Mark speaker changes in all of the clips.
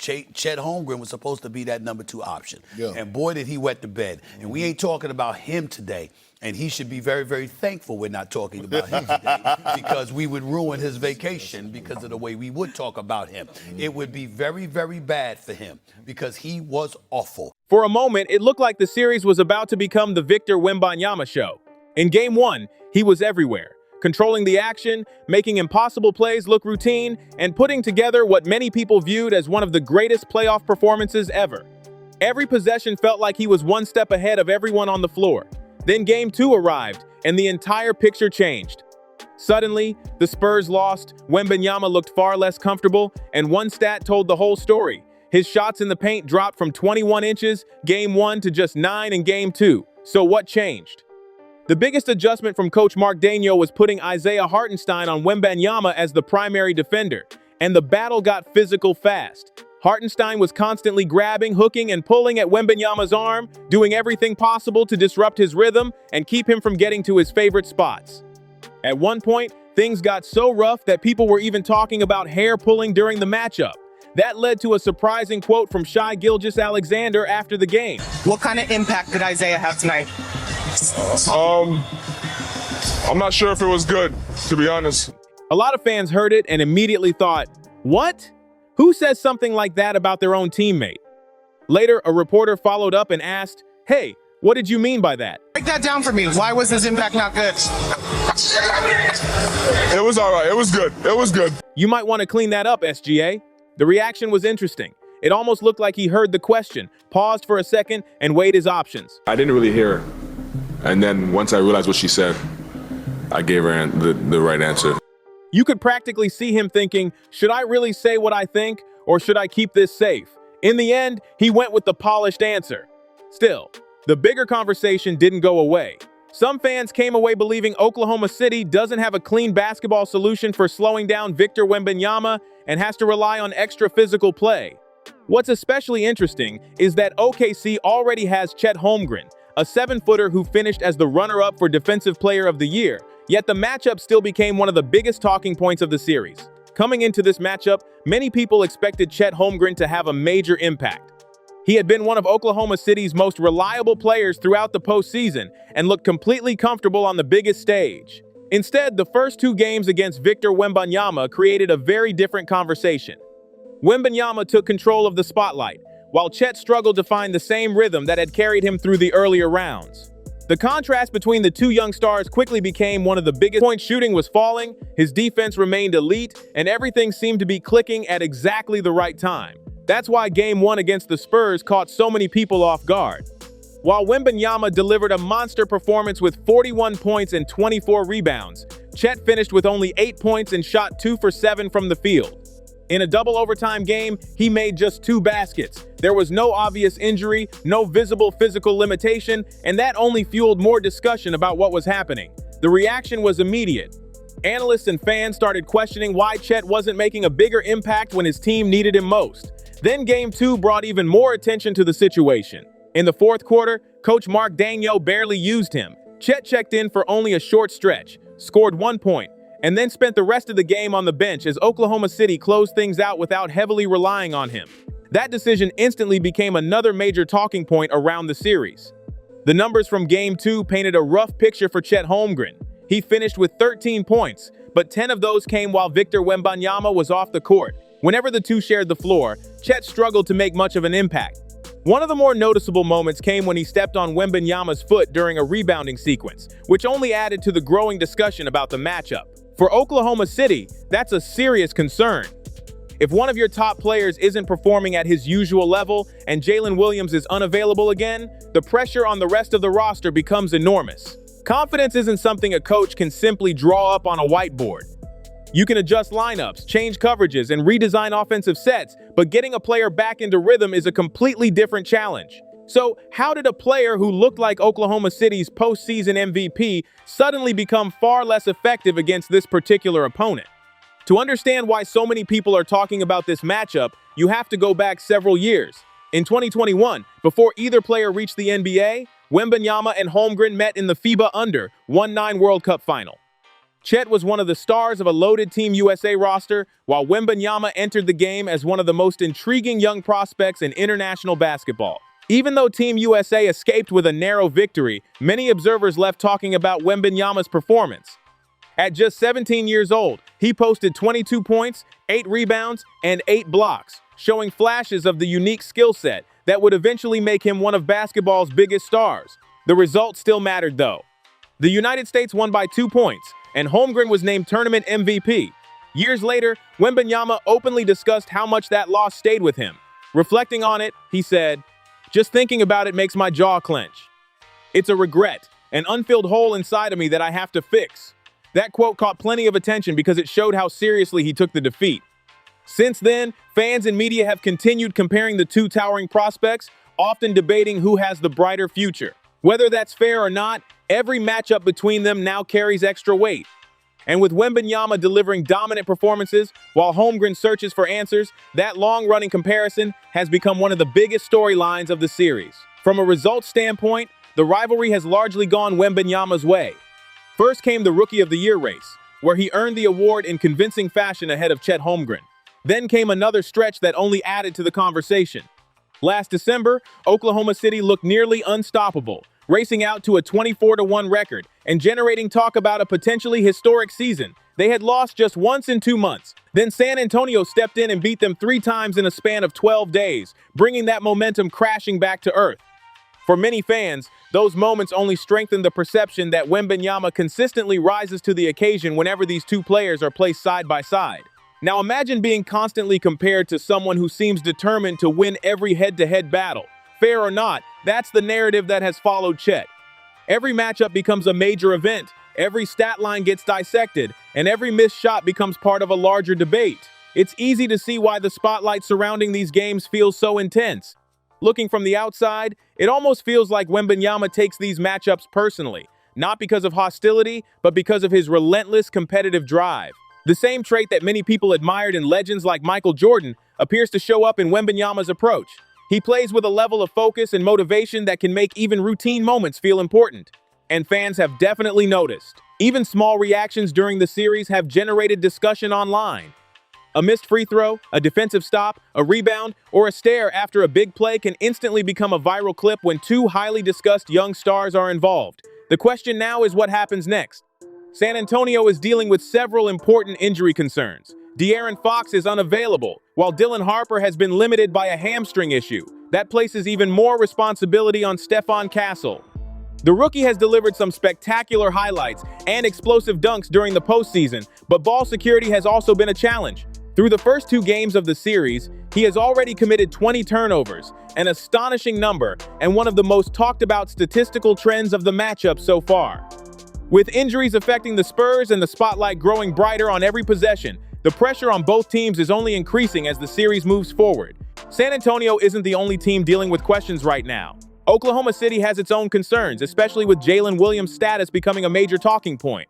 Speaker 1: Chet Holmgren was supposed to be that number 2 option.
Speaker 2: Yeah.
Speaker 1: And boy, did he wet the bed. And we ain't talking about him today. And he should be very, very thankful we're not talking about him today, because we would ruin his vacation because of the way we would talk about him. It would be very, very bad for him because he was awful.
Speaker 3: For a moment, it looked like the series was about to become the Victor Wembanyama show. In Game 1, he was everywhere, controlling the action, making impossible plays look routine, and putting together what many people viewed as one of the greatest playoff performances ever. Every possession felt like he was one step ahead of everyone on the floor. Then Game 2 arrived, and the entire picture changed. Suddenly, the Spurs lost, Wembanyama looked far less comfortable, and one stat told the whole story. His shots in the paint dropped from 21 inches, Game 1, to just 9 in Game 2. So what changed? The biggest adjustment from Coach Mark Daigneault was putting Isaiah Hartenstein on Wembanyama as the primary defender, and the battle got physical fast. Hartenstein was constantly grabbing, hooking, and pulling at Wembanyama's arm, doing everything possible to disrupt his rhythm and keep him from getting to his favorite spots. At one point, things got so rough that people were even talking about hair pulling during the matchup. That led to a surprising quote from Shai Gilgeous-Alexander after the game.
Speaker 4: What kind of impact did Isaiah have tonight?
Speaker 5: I'm not sure if it was good, to be honest.
Speaker 3: A lot of fans heard it and immediately thought, what? Who says something like that about their own teammate? Later, a reporter followed up and asked, hey, what did you mean by that?
Speaker 4: Break that down for me. Why was his impact not good?
Speaker 5: It was all right. It was good. It was good.
Speaker 3: You might want to clean that up, SGA. The reaction was interesting. It almost looked like he heard the question, paused for a second, and weighed his options.
Speaker 5: I didn't really hear her. And then once I realized what she said, I gave her the right answer.
Speaker 3: You could practically see him thinking, should I really say what I think, or should I keep this safe? In the end, he went with the polished answer. Still, the bigger conversation didn't go away. Some fans came away believing Oklahoma City doesn't have a clean basketball solution for slowing down Victor Wembanyama and has to rely on extra physical play. What's especially interesting is that OKC already has Chet Holmgren, a 7-footer who finished as the runner-up for Defensive Player of the Year, yet the matchup still became one of the biggest talking points of the series. Coming into this matchup, many people expected Chet Holmgren to have a major impact. He had been one of Oklahoma City's most reliable players throughout the postseason and looked completely comfortable on the biggest stage. Instead, the first 2 games against Victor Wembanyama created a very different conversation. Wembanyama took control of the spotlight, while Chet struggled to find the same rhythm that had carried him through the earlier rounds. The contrast between the 2 young stars quickly became one of the biggest. Point shooting was falling, his defense remained elite, and everything seemed to be clicking at exactly the right time. That's why Game 1 against the Spurs caught so many people off guard. While Wembanyama delivered a monster performance with 41 points and 24 rebounds, Chet finished with only 8 points and shot 2 for 7 from the field. In a double overtime game, he made just 2 baskets. There was no obvious injury, no visible physical limitation, and that only fueled more discussion about what was happening. The reaction was immediate. Analysts and fans started questioning why Chet wasn't making a bigger impact when his team needed him most. Then Game 2 brought even more attention to the situation. In the fourth quarter, Coach Mark Daigneault barely used him. Chet checked in for only a short stretch, scored 1 point, and then spent the rest of the game on the bench as Oklahoma City closed things out without heavily relying on him. That decision instantly became another major talking point around the series. The numbers from Game 2 painted a rough picture for Chet Holmgren. He finished with 13 points, but 10 of those came while Victor Wembanyama was off the court. Whenever the two shared the floor, Chet struggled to make much of an impact. One of the more noticeable moments came when he stepped on Wembanyama's foot during a rebounding sequence, which only added to the growing discussion about the matchup. For Oklahoma City, that's a serious concern. If one of your top players isn't performing at his usual level and Jalen Williams is unavailable again, the pressure on the rest of the roster becomes enormous. Confidence isn't something a coach can simply draw up on a whiteboard. You can adjust lineups, change coverages, and redesign offensive sets, but getting a player back into rhythm is a completely different challenge. So, how did a player who looked like Oklahoma City's postseason MVP suddenly become far less effective against this particular opponent? To understand why so many people are talking about this matchup, you have to go back several years. In 2021, before either player reached the NBA, Wembanyama and Holmgren met in the FIBA Under 19 World Cup final. Chet was one of the stars of a loaded Team USA roster, while Wembanyama entered the game as one of the most intriguing young prospects in international basketball. Even though Team USA escaped with a narrow victory, many observers left talking about Wembanyama's performance. At just 17 years old, he posted 22 points, 8 rebounds, and 8 blocks, showing flashes of the unique skill set that would eventually make him one of basketball's biggest stars. The result still mattered, though. The United States won by 2 points, and Holmgren was named tournament MVP. Years later, Wembanyama openly discussed how much that loss stayed with him. Reflecting on it, he said, "Just thinking about it makes my jaw clench. It's a regret, an unfilled hole inside of me that I have to fix." That quote caught plenty of attention because it showed how seriously he took the defeat. Since then, fans and media have continued comparing the two towering prospects, often debating who has the brighter future. Whether that's fair or not, every matchup between them now carries extra weight. And with Wembanyama delivering dominant performances while Holmgren searches for answers, that long-running comparison has become one of the biggest storylines of the series. From a results standpoint, the rivalry has largely gone Wembanyama's way. First came the Rookie of the Year race, where he earned the award in convincing fashion ahead of Chet Holmgren. Then came another stretch that only added to the conversation. Last December, Oklahoma City looked nearly unstoppable, racing out to a 24-1 record and generating talk about a potentially historic season. They had lost just once in 2 months. Then San Antonio stepped in and beat them 3 times in a span of 12 days, bringing that momentum crashing back to earth. For many fans, those moments only strengthen the perception that Wembanyama consistently rises to the occasion whenever these two players are placed side by side. Now imagine being constantly compared to someone who seems determined to win every head-to-head battle. Fair or not, that's the narrative that has followed Chet. Every matchup becomes a major event, every stat line gets dissected, and every missed shot becomes part of a larger debate. It's easy to see why the spotlight surrounding these games feels so intense. Looking from the outside, it almost feels like Wembanyama takes these matchups personally, not because of hostility, but because of his relentless competitive drive. The same trait that many people admired in legends like Michael Jordan appears to show up in Wembanyama's approach. He plays with a level of focus and motivation that can make even routine moments feel important. And fans have definitely noticed. Even small reactions during the series have generated discussion online. A missed free throw, a defensive stop, a rebound, or a stare after a big play can instantly become a viral clip when two highly discussed young stars are involved. The question now is what happens next. San Antonio is dealing with several important injury concerns. De'Aaron Fox is unavailable, while Dylan Harper has been limited by a hamstring issue. That places even more responsibility on Stephon Castle. The rookie has delivered some spectacular highlights and explosive dunks during the postseason, but ball security has also been a challenge. Through the first 2 games of the series, he has already committed 20 turnovers, an astonishing number and one of the most talked about statistical trends of the matchup so far. With injuries affecting the Spurs and the spotlight growing brighter on every possession, the pressure on both teams is only increasing as the series moves forward. San Antonio isn't the only team dealing with questions right now. Oklahoma City has its own concerns, especially with Jalen Williams' status becoming a major talking point.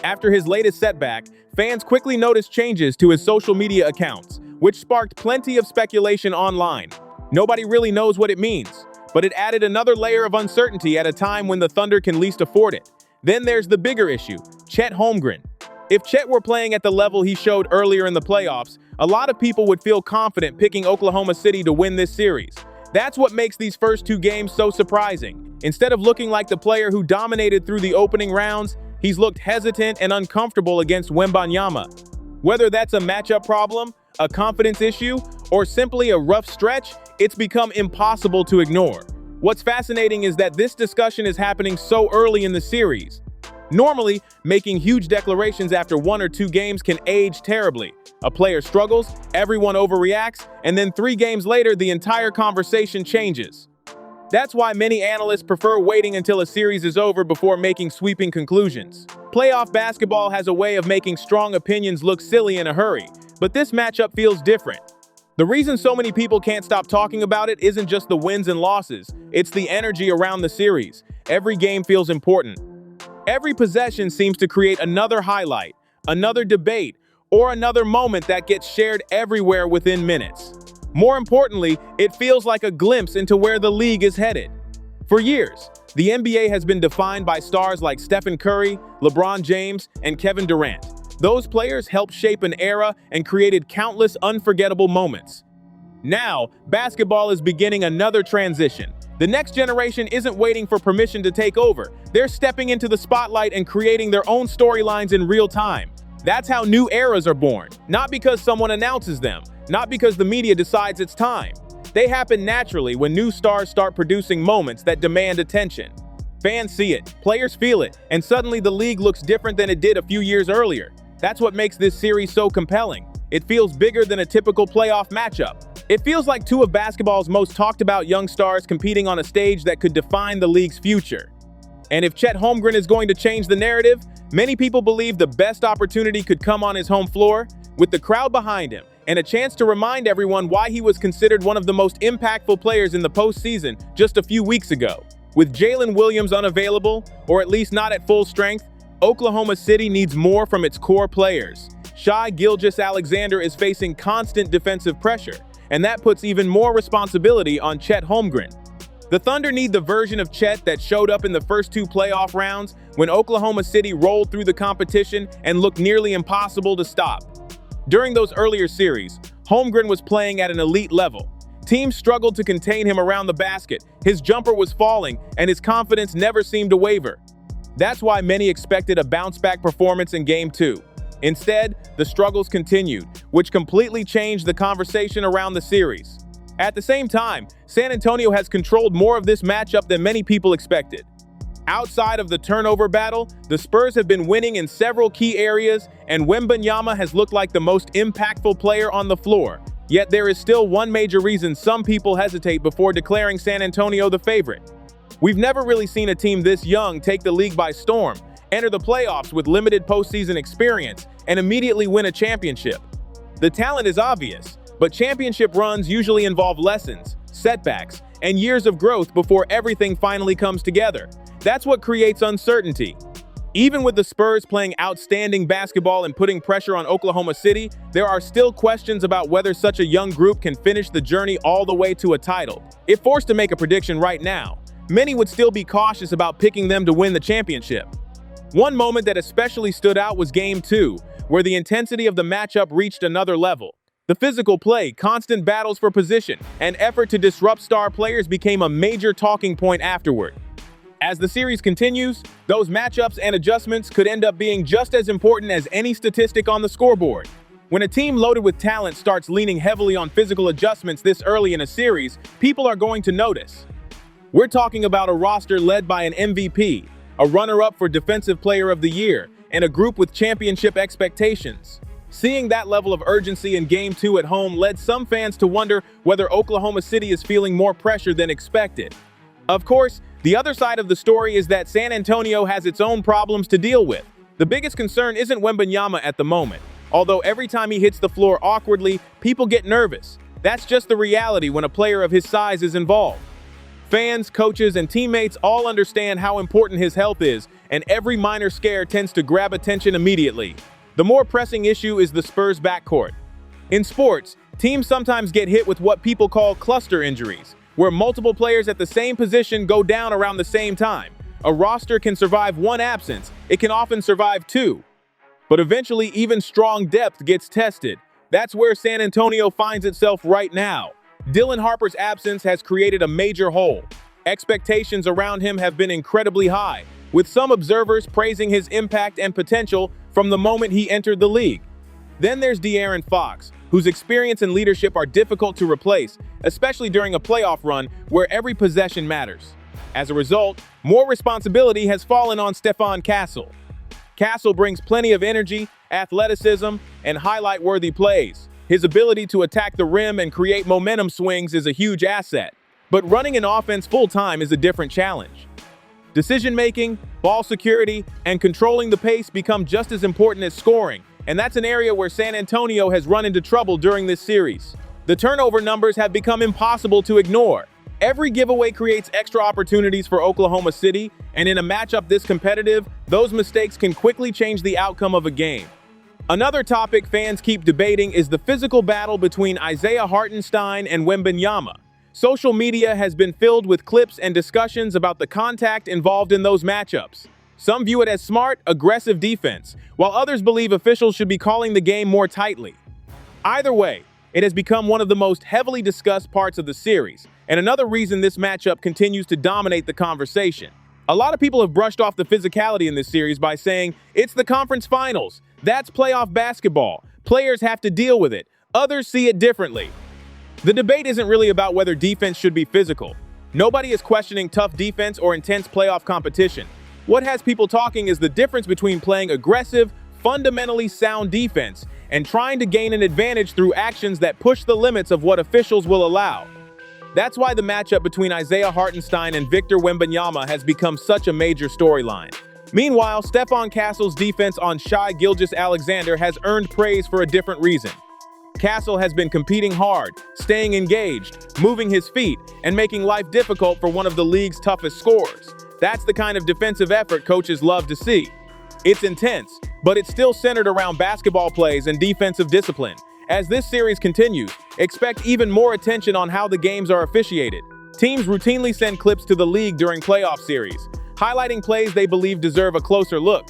Speaker 3: After his latest setback, fans quickly noticed changes to his social media accounts, which sparked plenty of speculation online. Nobody really knows what it means, but it added another layer of uncertainty at a time when the Thunder can least afford it. Then there's the bigger issue, Chet Holmgren. If Chet were playing at the level he showed earlier in the playoffs, a lot of people would feel confident picking Oklahoma City to win this series. That's what makes these first 2 games so surprising. Instead of looking like the player who dominated through the opening rounds, he's looked hesitant and uncomfortable against Wembanyama. Whether that's a matchup problem, a confidence issue, or simply a rough stretch, it's become impossible to ignore. What's fascinating is that this discussion is happening so early in the series. Normally, making huge declarations after 1 or 2 games can age terribly. A player struggles, everyone overreacts, and then 3 games later, the entire conversation changes. That's why many analysts prefer waiting until a series is over before making sweeping conclusions. Playoff basketball has a way of making strong opinions look silly in a hurry, but this matchup feels different. The reason so many people can't stop talking about it isn't just the wins and losses, it's the energy around the series. Every game feels important. Every possession seems to create another highlight, another debate, or another moment that gets shared everywhere within minutes. More importantly, it feels like a glimpse into where the league is headed. For years, The NBA has been defined by stars like Stephen Curry, LeBron James, and Kevin Durant. Those players helped shape an era and created countless unforgettable moments. Now, basketball is beginning another transition. The next generation isn't waiting for permission to take over. They're stepping into the spotlight and creating their own storylines in real time. That's how new eras are born. Not because someone announces them, not because the media decides it's time. They happen naturally when new stars start producing moments that demand attention. Fans see it, players feel it, and suddenly the league looks different than it did a few years earlier. That's what makes this series so compelling. It feels bigger than a typical playoff matchup. It feels like two of basketball's most talked about young stars competing on a stage that could define the league's future. And if Chet Holmgren is going to change the narrative, many people believe the best opportunity could come on his home floor, with the crowd behind him, and a chance to remind everyone why he was considered one of the most impactful players in the postseason just a few weeks ago. With Jalen Williams unavailable, or at least not at full strength, Oklahoma City needs more from its core players. Shai Gilgeous-Alexander is facing constant defensive pressure, and that puts even more responsibility on Chet Holmgren. The Thunder need the version of Chet that showed up in the first two playoff rounds when Oklahoma City rolled through the competition and looked nearly impossible to stop. During those earlier series, Holmgren was playing at an elite level. Teams struggled to contain him around the basket, his jumper was falling, and his confidence never seemed to waver. That's why many expected a bounce-back performance in Game 2. Instead, the struggles continued, which completely changed the conversation around the series. At the same time, San Antonio has controlled more of this matchup than many people expected. Outside of the turnover battle, the Spurs have been winning in several key areas, and Wembanyama has looked like the most impactful player on the floor. Yet there is still one major reason some people hesitate before declaring San Antonio the favorite. We've never really seen a team this young take the league by storm, enter the playoffs with limited postseason experience, and immediately win a championship. The talent is obvious, but championship runs usually involve lessons, setbacks, and years of growth before everything finally comes together. That's what creates uncertainty. Even with the Spurs playing outstanding basketball and putting pressure on Oklahoma City, there are still questions about whether such a young group can finish the journey all the way to a title. If forced to make a prediction right now, many would still be cautious about picking them to win the championship. One moment that especially stood out was Game 2, where the intensity of the matchup reached another level. The physical play, constant battles for position, and effort to disrupt star players became a major talking point afterward. As the series continues, those matchups and adjustments could end up being just as important as any statistic on the scoreboard. When a team loaded with talent starts leaning heavily on physical adjustments this early in a series, people are going to notice. We're talking about a roster led by an MVP, a runner-up for Defensive Player of the Year, and a group with championship expectations. Seeing that level of urgency in Game 2 at home led some fans to wonder whether Oklahoma City is feeling more pressure than expected. Of course, the other side of the story is that San Antonio has its own problems to deal with. The biggest concern isn't Wembanyama at the moment. Although every time he hits the floor awkwardly, people get nervous. That's just the reality when a player of his size is involved. Fans, coaches, and teammates all understand how important his health is, and every minor scare tends to grab attention immediately. The more pressing issue is the Spurs' backcourt. In sports, teams sometimes get hit with what people call cluster injuries, where multiple players at the same position go down around the same time. A roster can survive one absence, it can often survive two. But eventually, even strong depth gets tested. That's where San Antonio finds itself right now. Dylan Harper's absence has created a major hole. Expectations around him have been incredibly high, with some observers praising his impact and potential from the moment he entered the league. Then there's De'Aaron Fox, whose experience and leadership are difficult to replace, especially during a playoff run where every possession matters. As a result, more responsibility has fallen on Stephon Castle. Castle brings plenty of energy, athleticism, and highlight-worthy plays. His ability to attack the rim and create momentum swings is a huge asset. But running an offense full-time is a different challenge. Decision-making, ball security, and controlling the pace become just as important as scoring, and that's an area where San Antonio has run into trouble during this series. The turnover numbers have become impossible to ignore. Every giveaway creates extra opportunities for Oklahoma City, and in a matchup this competitive, those mistakes can quickly change the outcome of a game. Another topic fans keep debating is the physical battle between Isaiah Hartenstein and Wembanyama. Social media has been filled with clips and discussions about the contact involved in those matchups. Some view it as smart, aggressive defense, while others believe officials should be calling the game more tightly. Either way, it has become one of the most heavily discussed parts of the series, and another reason this matchup continues to dominate the conversation. A lot of people have brushed off the physicality in this series by saying, it's the conference finals, that's playoff basketball, players have to deal with it, others see it differently. The debate isn't really about whether defense should be physical. Nobody is questioning tough defense or intense playoff competition. What has people talking is the difference between playing aggressive, fundamentally sound defense and trying to gain an advantage through actions that push the limits of what officials will allow. That's why the matchup between Isaiah Hartenstein and Victor Wembanyama has become such a major storyline. Meanwhile, Stephon Castle's defense on Shai Gilgeous-Alexander has earned praise for a different reason. Castle has been competing hard, staying engaged, moving his feet, and making life difficult for one of the league's toughest scorers. That's the kind of defensive effort coaches love to see. It's intense, but it's still centered around basketball plays and defensive discipline. As this series continues, expect even more attention on how the games are officiated. Teams routinely send clips to the league during playoff series, highlighting plays they believe deserve a closer look.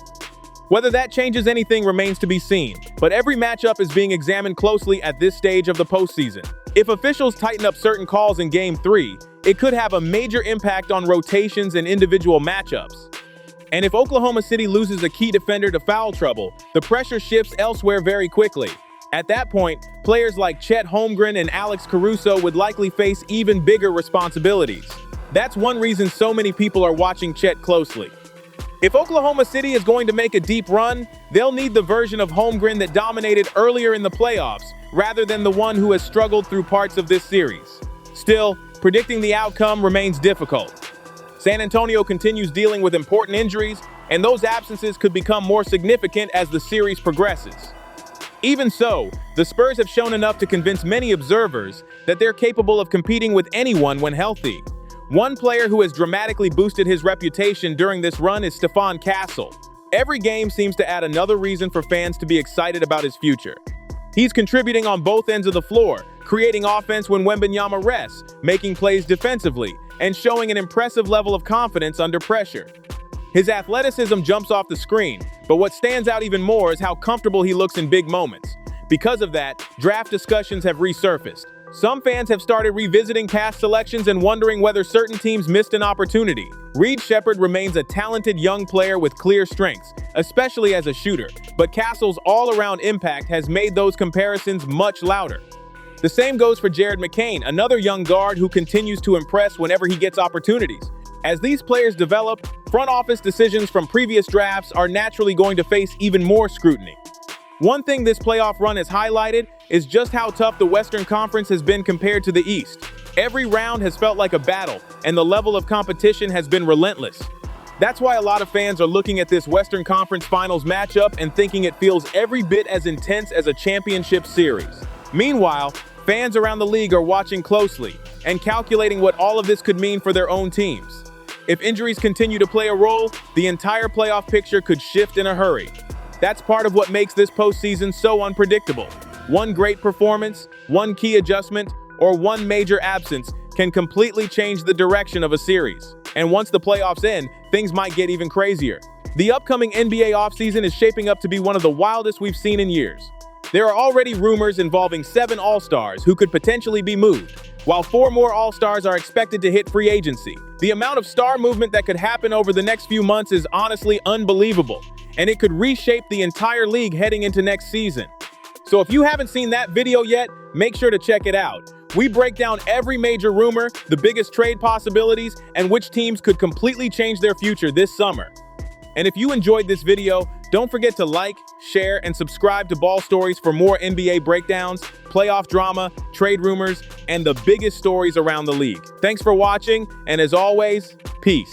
Speaker 3: Whether that changes anything remains to be seen, but every matchup is being examined closely at this stage of the postseason. If officials tighten up certain calls in Game 3, it could have a major impact on rotations and individual matchups. And if Oklahoma City loses a key defender to foul trouble, the pressure shifts elsewhere very quickly. At that point, players like Chet Holmgren and Alex Caruso would likely face even bigger responsibilities. That's one reason so many people are watching Chet closely. If Oklahoma City is going to make a deep run, they'll need the version of Holmgren that dominated earlier in the playoffs, rather than the one who has struggled through parts of this series. Still, predicting the outcome remains difficult. San Antonio continues dealing with important injuries, and those absences could become more significant as the series progresses. Even so, the Spurs have shown enough to convince many observers that they're capable of competing with anyone when healthy. One player who has dramatically boosted his reputation during this run is Stephon Castle. Every game seems to add another reason for fans to be excited about his future. He's contributing on both ends of the floor, creating offense when Wembanyama rests, making plays defensively, and showing an impressive level of confidence under pressure. His athleticism jumps off the screen, but what stands out even more is how comfortable he looks in big moments. Because of that, draft discussions have resurfaced. Some fans have started revisiting past selections and wondering whether certain teams missed an opportunity. Reed Sheppard remains a talented young player with clear strengths, especially as a shooter, but Castle's all-around impact has made those comparisons much louder. The same goes for Jared McCain, another young guard who continues to impress whenever he gets opportunities. As these players develop, front office decisions from previous drafts are naturally going to face even more scrutiny. One thing this playoff run has highlighted is just how tough the Western Conference has been compared to the East. Every round has felt like a battle, and the level of competition has been relentless. That's why a lot of fans are looking at this Western Conference Finals matchup and thinking it feels every bit as intense as a championship series. Meanwhile, fans around the league are watching closely and calculating what all of this could mean for their own teams. If injuries continue to play a role, the entire playoff picture could shift in a hurry. That's part of what makes this postseason so unpredictable. One great performance, one key adjustment, or one major absence can completely change the direction of a series. And once the playoffs end, things might get even crazier. The upcoming NBA offseason is shaping up to be one of the wildest we've seen in years. There are already rumors involving 7 All-Stars who could potentially be moved, while 4 more All-Stars are expected to hit free agency. The amount of star movement that could happen over the next few months is honestly unbelievable, and it could reshape the entire league heading into next season. So if you haven't seen that video yet, make sure to check it out. We break down every major rumor, the biggest trade possibilities, and which teams could completely change their future this summer. And if you enjoyed this video, don't forget to like, share, and subscribe to Ball Stories for more NBA breakdowns, playoff drama, trade rumors, and the biggest stories around the league. Thanks for watching, and as always, peace.